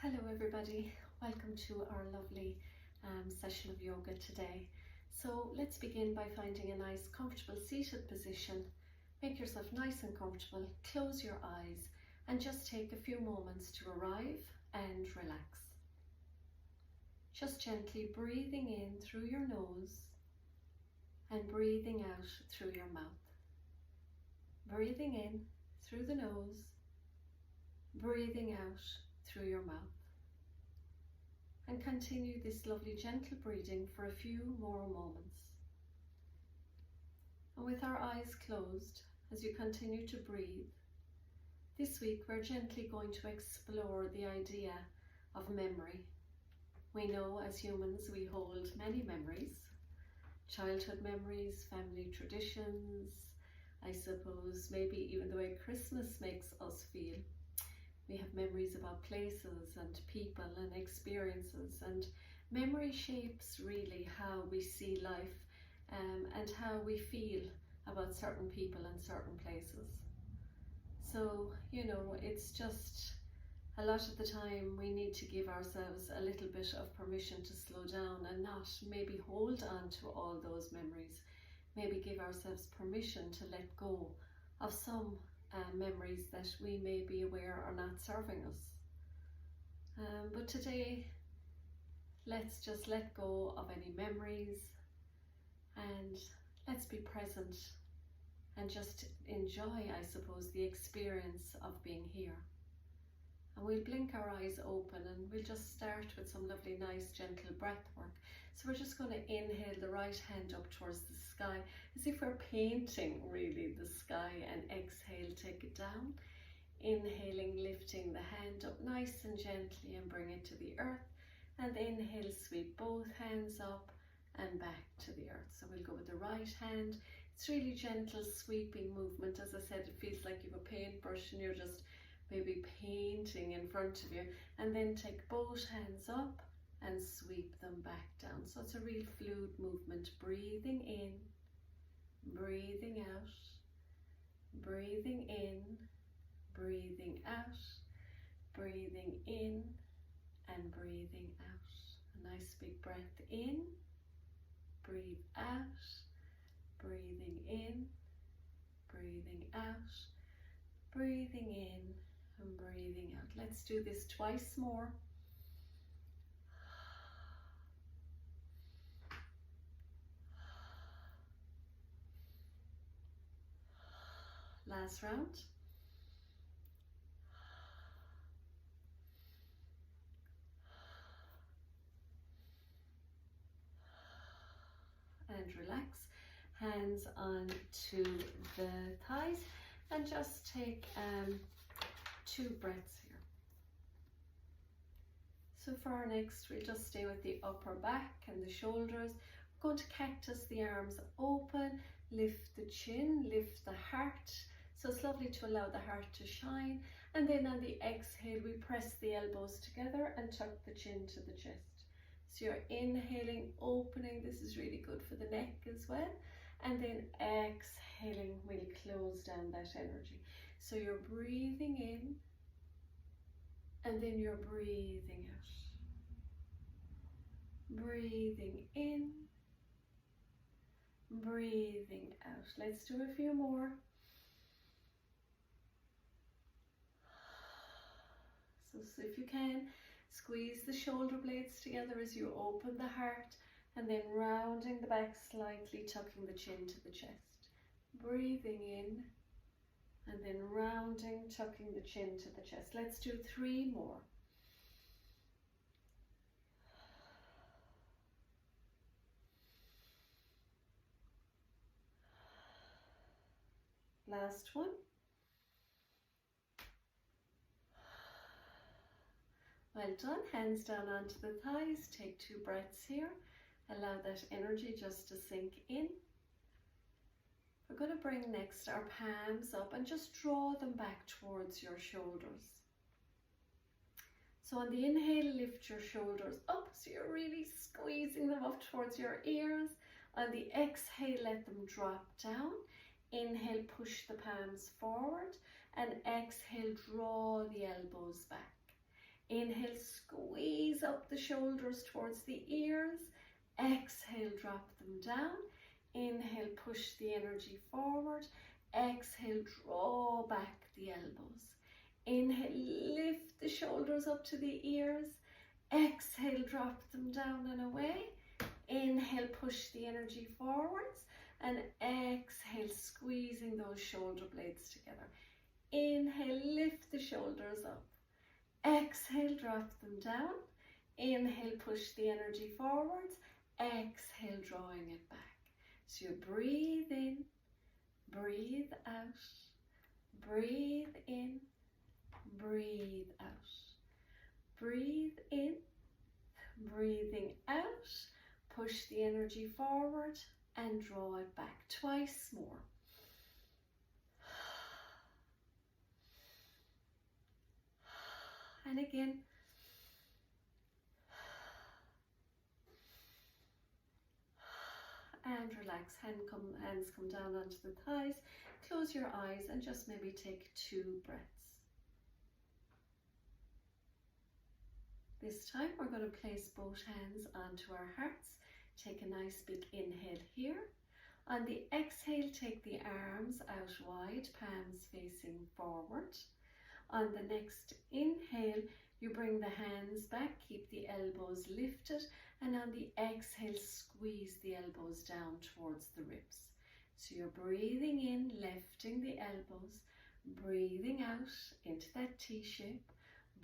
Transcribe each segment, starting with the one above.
Hello everybody, welcome to our lovely session of yoga today. So let's begin by finding a nice comfortable seated position. Make yourself nice and comfortable, close your eyes and just take a few moments to arrive and relax. Just gently breathing in through your nose and breathing out through your mouth. Breathing in through the nose, breathing out through your mouth. And continue this lovely gentle breathing for a few more moments. And with our eyes closed, as you continue to breathe, this week we're gently going to explore the idea of memory. We know as humans we hold many memories, childhood memories, family traditions, I suppose maybe even the way Christmas makes us feel. We have memories about places and people and experiences, and memory shapes really how we see life and how we feel about certain people and certain places. So, it's just a lot of the time we need to give ourselves a little bit of permission to slow down and not maybe hold on to all those memories. Maybe give ourselves permission to let go of some memories that we may be aware are not serving us. But today, let's just let go of any memories and let's be present and just enjoy, I suppose, the experience of being here. And we'll blink our eyes open and we'll just start with some lovely, nice, gentle breath work. So we're just going to inhale the right hand up towards the sky, as if we're painting really the sky, and exhale, take it down. Inhaling, lifting the hand up nice and gently and bring it to the earth. And inhale, sweep both hands up and back to the earth. So we'll go with the right hand. It's really gentle sweeping movement. As I said, it feels like you have a paintbrush and you're just maybe painting in front of you. And then take both hands up and sweep them back down. So it's a real fluid movement. Breathing in, breathing out, breathing in, breathing out, breathing in and breathing out. A nice big breath in, breathe out, breathing in, breathing out, breathing in and breathing out. Let's do this twice more. Last round. And relax. Hands on to the thighs and just take 2 breaths here. So for our next, we'll just stay with the upper back and the shoulders. We're going to cactus the arms open, lift the chin, lift the heart. So it's lovely to allow the heart to shine. And then on the exhale, we press the elbows together and tuck the chin to the chest. So you're inhaling, opening. This is really good for the neck as well. And then exhaling, we'll close down that energy. So you're breathing in and then you're breathing out. Breathing in, breathing out. Let's do a few more. So if you can, squeeze the shoulder blades together as you open the heart and then rounding the back slightly, tucking the chin to the chest. Breathing in and then rounding, tucking the chin to the chest. Let's do 3 more. Last one. Well done. Hands down onto the thighs. Take 2 breaths here. Allow that energy just to sink in. We're going to bring next our palms up and just draw them back towards your shoulders. So on the inhale, lift your shoulders up. So you're really squeezing them up towards your ears. On the exhale, let them drop down. Inhale, push the palms forward, and exhale, draw the elbows back. Inhale, squeeze up the shoulders towards the ears. Exhale, drop them down. Inhale, push the energy forward. Exhale, draw back the elbows. Inhale, lift the shoulders up to the ears. Exhale, drop them down and away. Inhale, push the energy forwards. And exhale, squeezing those shoulder blades together. Inhale, lift the shoulders up. Exhale, drop them down. Inhale, push the energy forwards. Exhale, drawing it back. So you breathe in, breathe out, breathe in, breathe out. Breathe in, breathing out, push the energy forward and draw it back. Twice more. And again. And relax, hands come down onto the thighs. Close your eyes and just maybe take 2 breaths. This time we're going to place both hands onto our hearts. Take a nice big inhale here. On the exhale, take the arms out wide, palms facing forward. On the next inhale, you bring the hands back, keep the elbows lifted, and on the exhale, squeeze the elbows down towards the ribs. So you're breathing in, lifting the elbows, breathing out into that T shape,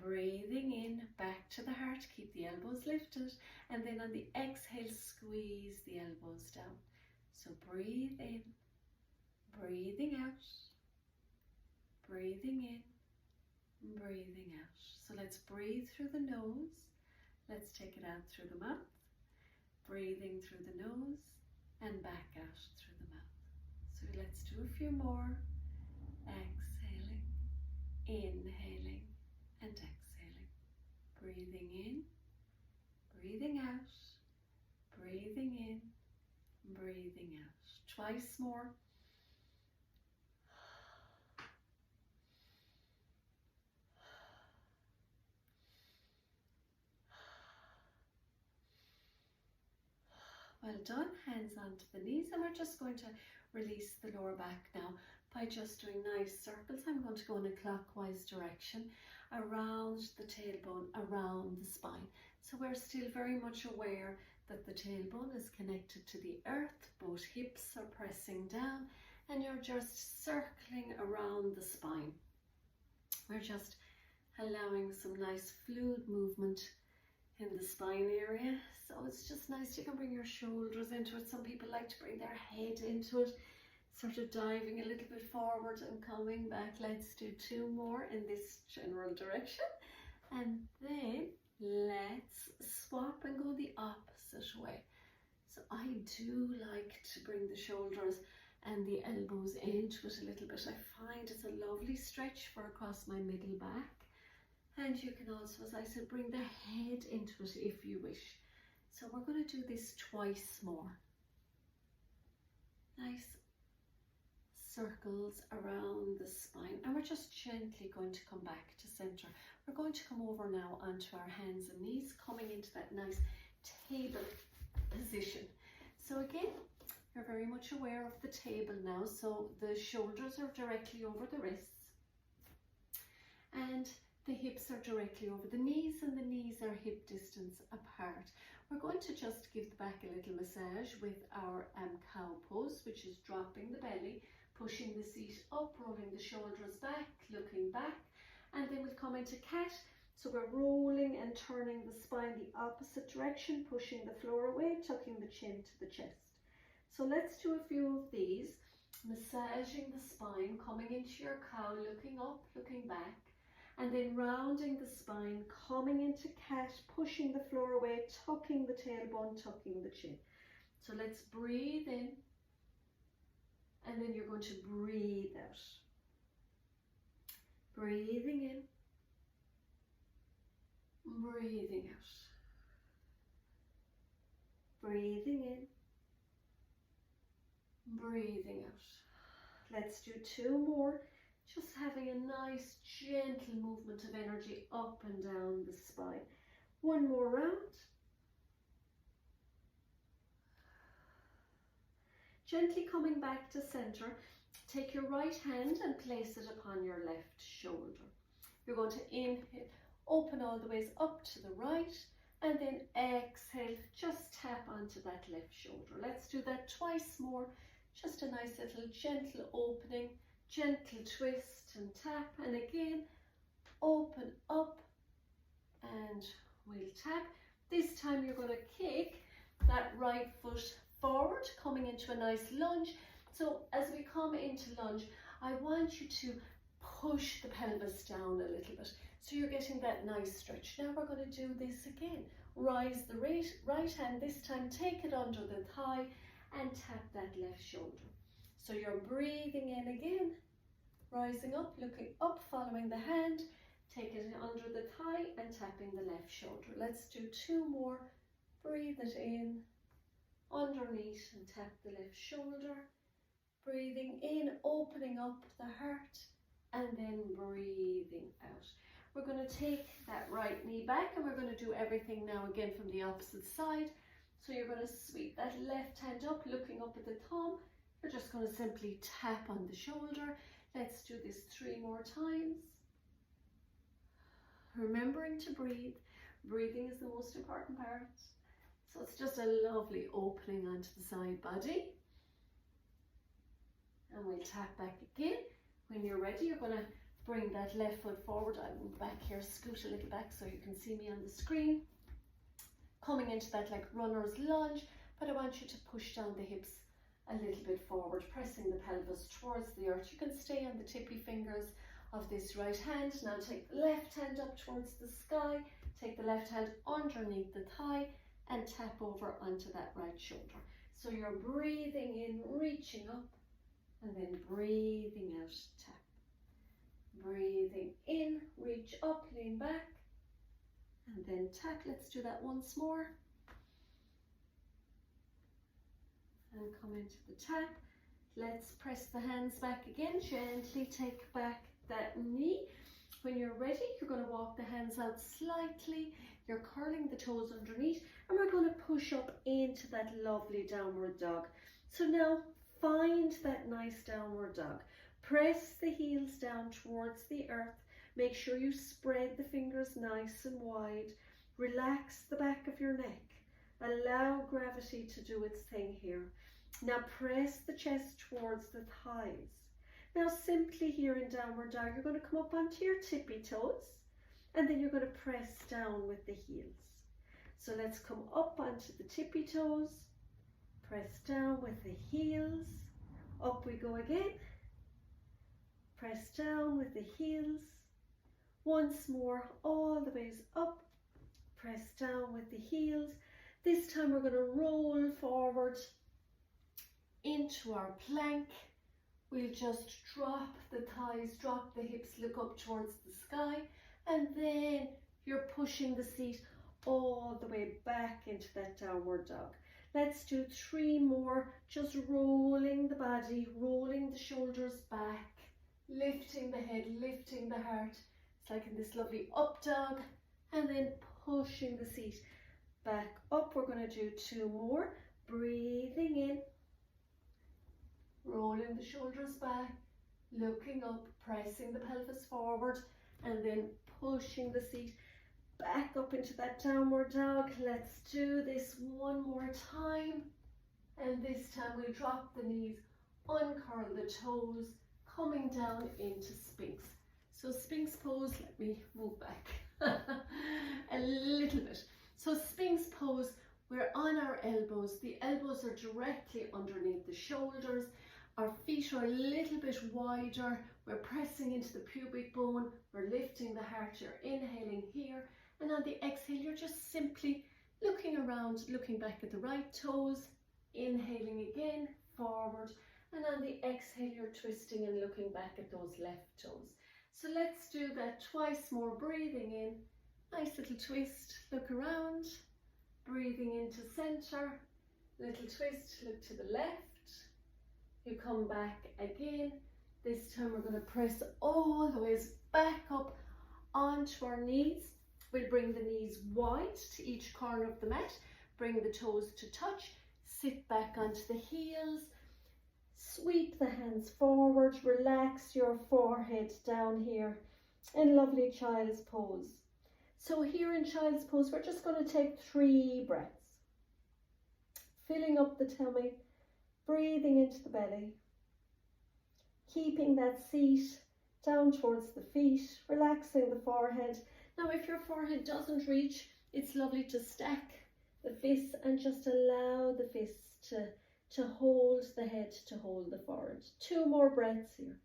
breathing in, back to the heart, keep the elbows lifted, and then on the exhale, squeeze the elbows down. So breathe in, breathing out, breathing in, breathing out. So let's breathe through the nose. Let's take it out through the mouth. Breathing through the nose and back out through the mouth. So let's do a few more. Exhaling, inhaling and exhaling. Breathing in, breathing out, breathing in, breathing out. Twice more. Well done, hands onto the knees, and we're just going to release the lower back now by just doing nice circles. I'm going to go in a clockwise direction around the tailbone, around the spine. So we're still very much aware that the tailbone is connected to the earth, both hips are pressing down, and you're just circling around the spine. We're just allowing some nice fluid movement in the spine area. So it's just nice, you can bring your shoulders into it. Some people like to bring their head into it, sort of diving a little bit forward and coming back. Let's do 2 more in this general direction, and then let's swap and go the opposite way. So I do like to bring the shoulders and the elbows into it a little bit. I find it's a lovely stretch for across my middle back. And you can also, as I said, bring the head into it if you wish. So we're going to do this twice more. Nice circles around the spine. And we're just gently going to come back to center. We're going to come over now onto our hands and knees, coming into that nice table position. So again, you're very much aware of the table now. So the shoulders are directly over the wrists. And the hips are directly over the knees, and the knees are hip distance apart. We're going to just give the back a little massage with our cow pose, which is dropping the belly, pushing the seat up, rolling the shoulders back, looking back, and then we'll come into cat. So we're rolling and turning the spine the opposite direction, pushing the floor away, tucking the chin to the chest. So let's do a few of these, massaging the spine, coming into your cow, looking up, looking back. And then rounding the spine, coming into cat, pushing the floor away, tucking the tailbone, tucking the chin. So let's breathe in, and then you're going to breathe out. Breathing in, breathing out. Breathing in, breathing out. Let's do 2 more. Just having a nice gentle movement of energy up and down the spine. One more round. Gently coming back to center, take your right hand and place it upon your left shoulder. You're going to inhale, open all the ways up to the right, and then exhale, just tap onto that left shoulder. Let's do that twice more. Just a nice little gentle opening, gentle twist and tap, and again, open up and we'll tap. This time you're going to kick that right foot forward, coming into a nice lunge. So as we come into lunge, I want you to push the pelvis down a little bit. So you're getting that nice stretch. Now we're going to do this again. Rise the right hand, this time take it under the thigh and tap that left shoulder. So you're breathing in again, rising up, looking up, following the hand, take it under the thigh and tapping the left shoulder. Let's do two more. Breathe it in, underneath and tap the left shoulder. Breathing in, opening up the heart, and then breathing out. We're going to take that right knee back and we're going to do everything now again from the opposite side. So you're going to sweep that left hand up, looking up at the thumb. You're just going to simply tap on the shoulder. Let's do this 3 more times. Remembering to breathe. Breathing is the most important part. So it's just a lovely opening onto the side body. And we'll tap back again. When you're ready, you're going to bring that left foot forward. I'll move back here, scoot a little back so you can see me on the screen. Coming into that like runner's lunge, but I want you to push down the hips a little bit forward, pressing the pelvis towards the earth. You can stay on the tippy fingers of this right hand. Now take the left hand up towards the sky, take the left hand underneath the thigh and tap over onto that right shoulder. So you're breathing in, reaching up, and then breathing out, tap. Breathing in, reach up, lean back, and then tap. Let's do that once more. And come into the tap. Let's press the hands back again. Gently take back that knee. When you're ready, you're going to walk the hands out slightly. You're curling the toes underneath, and we're going to push up into that lovely downward dog. So now find that nice downward dog. Press the heels down towards the earth. Make sure you spread the fingers nice and wide. Relax the back of your neck. Allow gravity to do its thing here. Now press the chest towards the thighs. Now simply here in downward dog, you're going to come up onto your tippy toes, and then you're going to press down with the heels. So let's come up onto the tippy toes, press down with the heels, up we go again, press down with the heels, once more all the ways up, press down with the heels. This time we're going to roll forward into our plank. We'll just drop the thighs, drop the hips, look up towards the sky, and then you're pushing the seat all the way back into that downward dog. Let's do 3 more, just rolling the body, rolling the shoulders back, lifting the head, lifting the heart. It's like in this lovely up dog, and then pushing the seat back up. We're going to do 2 more, breathing in, rolling the shoulders back, looking up, pressing the pelvis forward, and then pushing the seat back up into that downward dog. Let's do this 1 more time, and this time we'll drop the knees, uncurl the toes, coming down into Sphinx. So Sphinx pose, let me move back a little bit. So Sphinx pose, we're on our elbows. The elbows are directly underneath the shoulders. Our feet are a little bit wider. We're pressing into the pubic bone. We're lifting the heart. You're inhaling here. And on the exhale, you're just simply looking around, looking back at the right toes, inhaling again, forward. And on the exhale, you're twisting and looking back at those left toes. So let's do that twice more. Breathing in, nice little twist, look around. Breathing into center, little twist, look to the left. You come back again, This time we're going to press all the ways back up onto our knees. We'll bring the knees wide to each corner of the mat. Bring the toes to touch. Sit back onto the heels. Sweep the hands forward. Relax your forehead down here in lovely child's pose. So here in child's pose, we're just going to take 3 breaths. Filling up the tummy, breathing into the belly. Keeping that seat down towards the feet, relaxing the forehead. Now if your forehead doesn't reach, it's lovely to stack the fists and just allow the fists to hold the head, to hold the forehead. 2 more breaths here.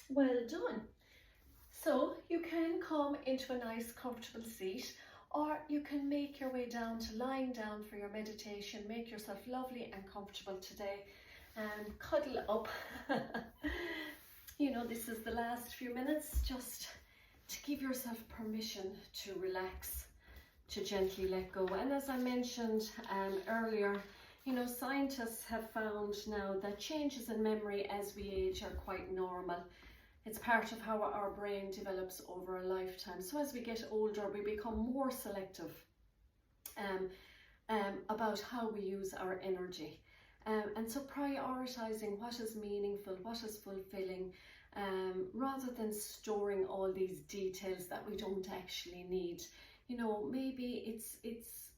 Well done. So you can come into a nice comfortable seat, or you can make your way down to lying down for your meditation. Make yourself lovely and comfortable today and cuddle up. You know, this is the last few minutes just to give yourself permission to relax, to gently let go. And as I mentioned earlier, you know, scientists have found now that changes in memory as we age are quite normal. It's part of how our brain develops over a lifetime. So as we get older, we become more selective about how we use our energy. And so prioritizing what is meaningful, what is fulfilling, rather than storing all these details that we don't actually need. You know, maybe it's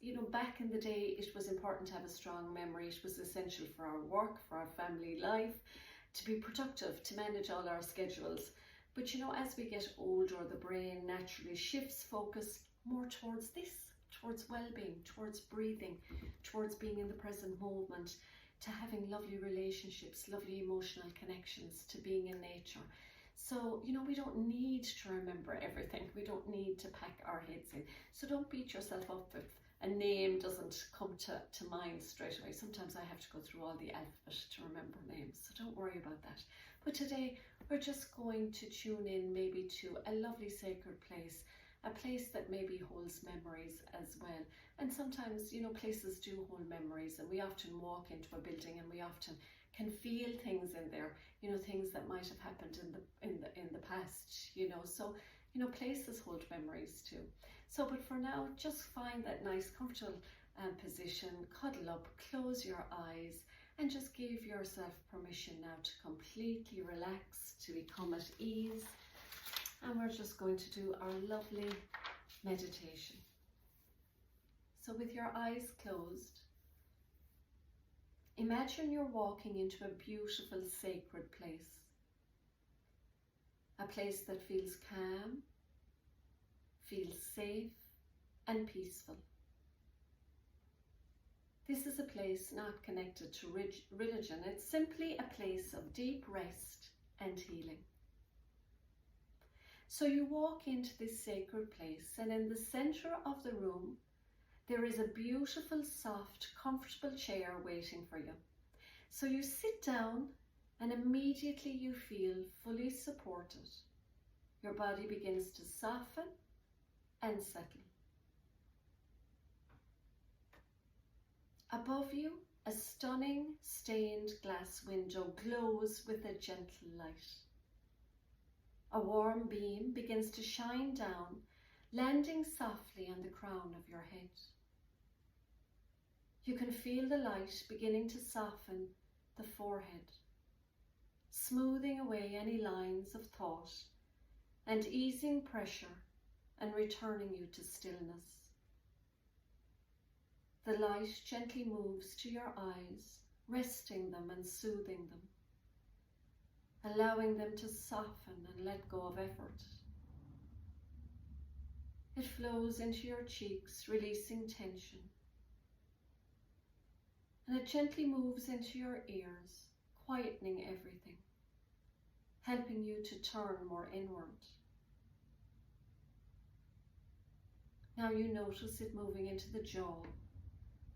you know, back in the day, it was important to have a strong memory. It was essential for our work, for our family life, to be productive, to manage all our schedules. But you know, as we get older, the brain naturally shifts focus more towards this, towards well-being, towards breathing, towards being in the present moment, to having lovely relationships, lovely emotional connections, to being in nature. So, you know, we don't need to remember everything. We don't need to pack our heads in. So don't beat yourself up if a name doesn't come to mind straight away. Sometimes I have to go through all the alphabet to remember names, so don't worry about that. But today we're just going to tune in maybe to a lovely sacred place, a place that maybe holds memories as well. And sometimes, you know, places do hold memories, and we often walk into a building and we often can feel things in there, you know, things that might have happened in the past, you know. So, you know, places hold memories too. So, but for now, just find that nice, comfortable position, cuddle up, close your eyes, and just give yourself permission now to completely relax, to become at ease. And we're just going to do our lovely meditation. So with your eyes closed, imagine you're walking into a beautiful sacred place. A place that feels calm, feels safe and peaceful. This is a place not connected to religion. It's simply a place of deep rest and healing. So you walk into this sacred place, and in the center of the room, there is a beautiful, soft, comfortable chair waiting for you. So you sit down, and immediately you feel fully supported. Your body begins to soften and settle. Above you, a stunning stained glass window glows with a gentle light. A warm beam begins to shine down, landing softly on the crown of your head. You can feel the light beginning to soften the forehead, smoothing away any lines of thought and easing pressure and returning you to stillness. The light gently moves to your eyes, resting them and soothing them, allowing them to soften and let go of effort. It flows into your cheeks, releasing tension. And it gently moves into your ears, quietening everything, helping you to turn more inward. Now you notice it moving into the jaw,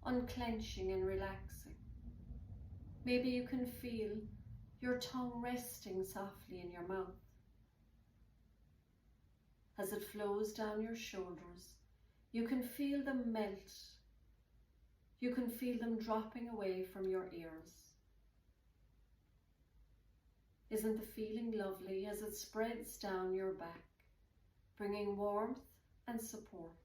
unclenching and relaxing. Maybe you can feel your tongue resting softly in your mouth. As it flows down your shoulders, You can feel them melt. You can feel them dropping away from your ears. Isn't the feeling lovely as it spreads down your back, bringing warmth and support?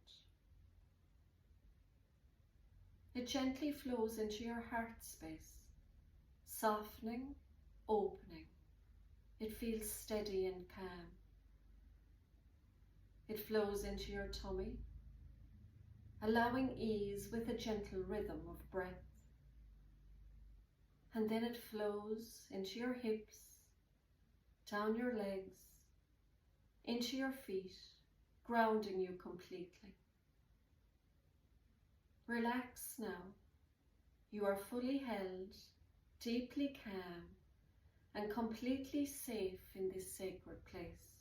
It gently flows into your heart space, softening, opening. It feels steady and calm. It flows into your tummy, allowing ease with a gentle rhythm of breath. And then it flows into your hips, down your legs, into your feet, grounding you completely. Relax now. You are fully held, deeply calm, and completely safe in this sacred place.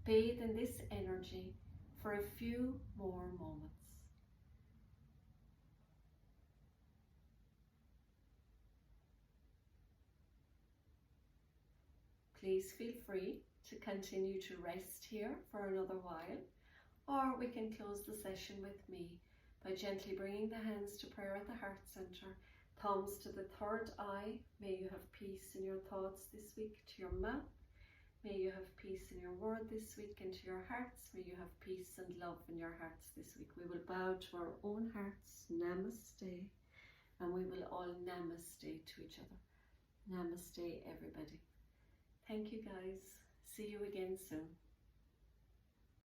Bathe in this energy for a few more moments. Please feel free to continue to rest here for another while, or we can close the session with me by gently bringing the hands to prayer at the heart center, thumbs to the third eye. May you have peace in your thoughts this week, to your mouth. May you have peace in your word this week and to your hearts. May you have peace and love in your hearts this week. We will bow to our own hearts, namaste, and we will all namaste to each other. Namaste, everybody. Thank you, guys. See you again soon.